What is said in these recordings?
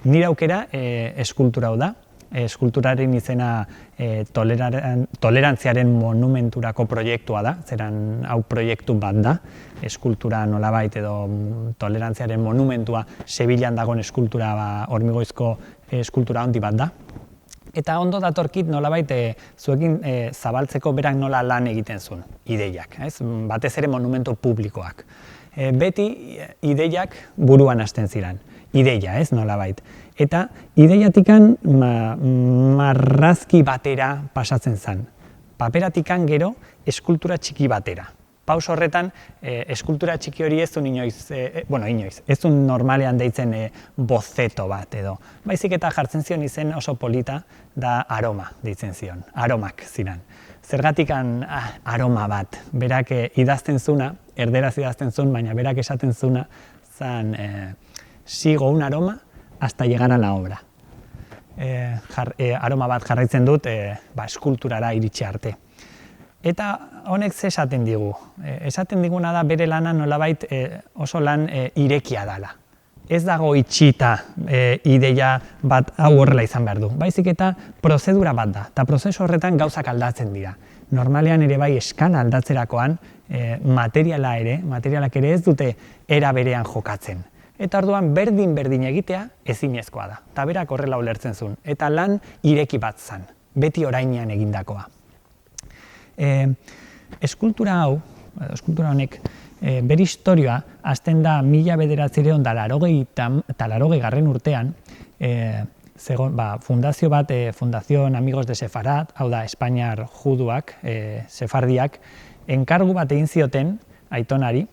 Nire aukera eskultura hau da. Eskulturaren izena tolerantziaren monumenturako proiektua da, zeran hau proiektu bat da, eskultura nolabait edo tolerantziaren monumentua Sevillan dagoen eskultura, hormigoizko eskultura handi bat da. Eta ondo datorkit nolabait zuekin zabaltzeko berak nola lan egiten zuen, ideiak, batez ere monumentu publikoak. Beti ideiak buruan hasten ziren, ideia, nolabait. Eta ideiatikan marrazki batera pasatzen zen. Paperatikan gero eskultura txiki batera. Paus horretan, eskultura txiki hori ez du inoiz, ez du normalean deitzen bozeto bat edo. Baizik eta jartzen zion izen oso polita da aroma deitzen zion, aromak ziren. Zergatikan aroma bat, berak idazten zuna, erderaz idazten zuen, baina berak esaten zuna, zan sigo un aroma hasta llegar a la obra. Aroma bat jarraitzen dut eskulturara iritsi arte. Eta honek ze esaten digu? Esaten diguna da bere lana nolabait oso lan irekia dela. Ez dago itxita ideia bat hau horrela izan behar du. Baizik eta prozedura bat da, eta prozesu horretan gauzak aldatzen dira. Normalean ere bai eskala aldatzerakoan materialak ere ez dute era berean jokatzen. Eta orduan berdin egitea ezinezkoa da. Eta berak horrela ulertzen zuen. Eta lan ireki bat zan, beti orainean egindakoa. Eskultura hau, eskultura honek, bere historia hasten da 1980 urtean, fundazio bat, Fundación Amigos de Sefarad, hau da, Espainiar juduak, sefardiak, enkargu bat egin zioten, aitonari,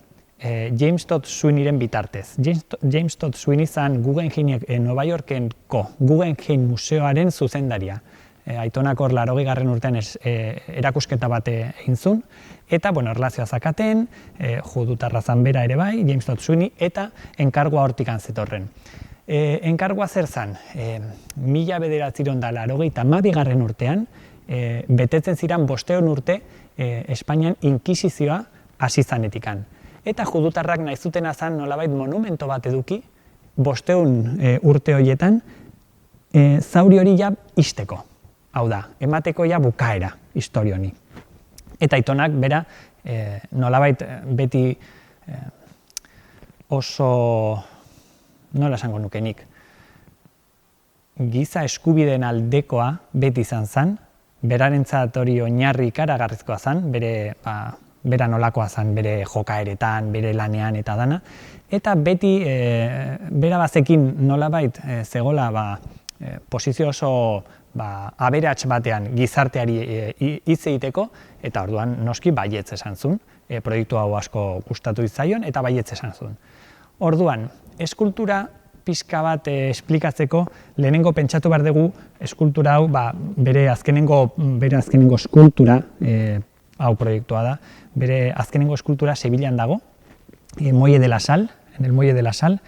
James Todd Sweeneyren bitartez. James Todd Sweeney zan Nueva Yorkenko Guggenheim museoaren zuzendaria. Aitonak hor 80. urtean erakusketa bat egin zuen, eta erlazioa zakaten, judutarra zan bera ere bai, James Todd Sweeney, eta enkargua hortikan zetorren. Enkargua zer zan, 1982 urtean, betetzen ziren 500 urte Espainian inkisizioa hasi zanetikan. Eta judutarrak nahi zutena zan nolabait monumento bat eduki, 500 urte horietan, zauri hori ja ixteko. Hau da, emateko ja bukaera histori honi. Eta aitonak bera nolabait beti oso, nola esango nukenik, giza eskubideen aldekoa beti izan zen, berarentzat hori oinarri ikaragarrizkoa zen, bera nolakoa zen, bere jokaeretan, bere lanean eta dana, eta beti bera bazekin nolabait zegola posizio oso aberats batean gizarteari hitz egiteko, eta orduan noski baietz esan zuen, proiektu hau asko gustatu itzaion, eta baietz esan zuen. Orduan, eskultura pixka bat esplikatzeko, lehenengo pentsatu behar dugu eskultura hau, bere azkenengo eskultura, hau proiektua da, bere azkenengo eskultura Sevillan dago, en el Muelle de la Sal,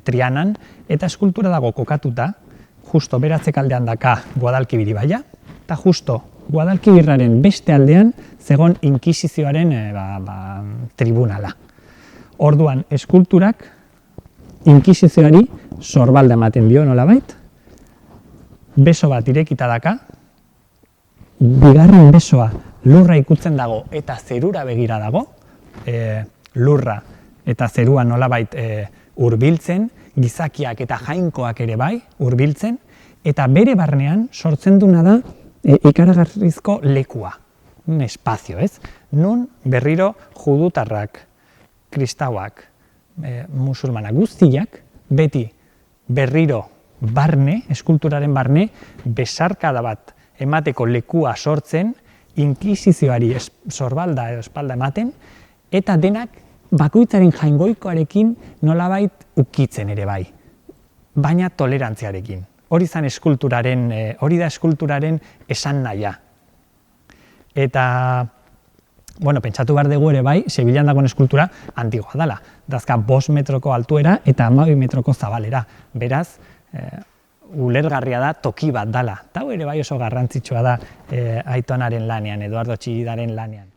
Trianan, eta eskultura dago kokatuta, justo beratze aldean daka Guadalquivir ibaia, eta justo Guadalquiviraaren beste aldean zegon inkisizioaren tribunala. Orduan, eskulturak inkisizioari sorbalda ematen dio nolabait, beso bat irekita daka, bigarren besoa lurra ikutzen dago eta zerura begira dago, lurra eta zerua nolabait hurbiltzen, gizakiak eta jainkoak ere bai hurbiltzen, eta bere barnean sortzen duna da ikaragarrizko lekua, un espazio, nun berriro judutarrak, kristauak, musulmanak guztiak, beti berriro barne, eskulturaren barne, besarkada bat emateko lekua sortzen, inkisizioari sorbalda edo espalda ematen, eta denak bakoitzaren jaingoikoarekin nolabait ukitzen ere bai, baina tolerantziarekin. Hori da eskulturaren esan nahia. Eta, pentsatu behar dugu ere bai, Sevillan dagoen eskultura antigoa dela. Dazka 5 metroko altuera eta 12 metroko zabalera. Beraz, ulergarria da toki bat dela. Eta ere bai oso garrantzitsua da Aitonaren lanean, Eduardo Txillidaren lanean.